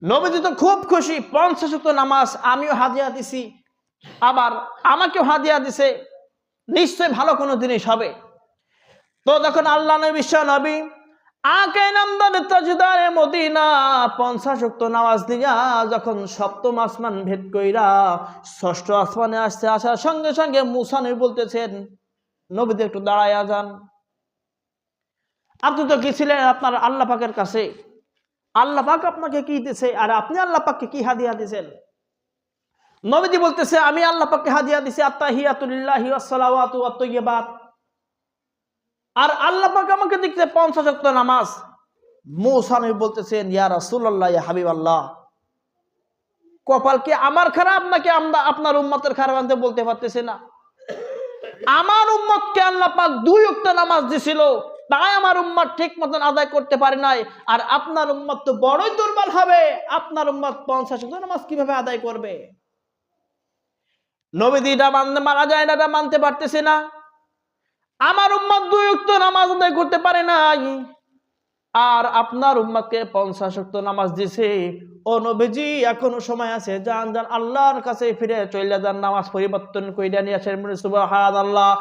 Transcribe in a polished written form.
নবীজি তো খুব খুশি, 50 ওয়াক্ত নামাজ আমিও হাদিয়া দিছি, আবার আমাকেও হাদিয়া দিছে, নিশ্চয় ভালো কোনো জিনিস হবে। তো যখন আল্লাহ নবী বিশ্ব নবী আকে নামদার তাজদারে মদিনা 50 ওয়াক্ত নামাজ দিয়া যখন সপ্তম আসমান ভেদ কইরা ষষ্ঠ আসমানে আসতে আসার সঙ্গে সঙ্গে মুসা নবী বলতেছেন, নবীজি একটু দাঁড়ায়া যান, আপনি তো গেছিলেন আপনার আল্লাহ পাকের কাছে, আল্লাহ পাক আপনাকে কি দিছে আর আপনি আল্লাহ পাককে কি হাদিয়া দিয়েছেন? নবীজি বলতেছে, আমি আল্লাহ পাককে হাদিয়া দিছি আত্তাহিয়াতু লিল্লাহি ওয়াস সালাওয়াতু ওয়াত তাইয়্যিবাত, আর আল্লাহ পাক আমাকে দিচ্ছে 50 ওয়াক্ত নামাজ। মুসা নবী বলতেছেন, ইয়া রাসূলুল্লাহ, ইয়া হাবিবাল্লাহ, কপাল কি আমার খারাপ নাকি আমরা আপনার উম্মতের খারাপ আনতে বলতে পারতেছে না? আমার উম্মতকে আল্লাহ পাক 2 ওয়াক্ত নামাজ দিছিল, তাই আমার উম্মত ঠিক মতন আদায় করতে পারে নাই, আর আপনার উম্মত তো বড়ই দুর্বল হবে, আপনার উম্মত 50 ওয়াক্ত নামাজ কিভাবে আদায় করবে? নবীজি এটা মারা যায় না, এটা মানতে পারতেছে না। আমার উম্মত 2 ওয়াক্ত নামাজ আদায় করতে পারে নাই, আর আপনার উম্মতকে 50 ওয়াক্ত নামাজ দিছে। ও নবীজি, এখনো সময় আছে, যান যান আল্লাহর কাছে ফিরে চলে যান, নামাজ পরিবর্তন কইরা নিয়ে আসেন। সুবহানাল্লাহ।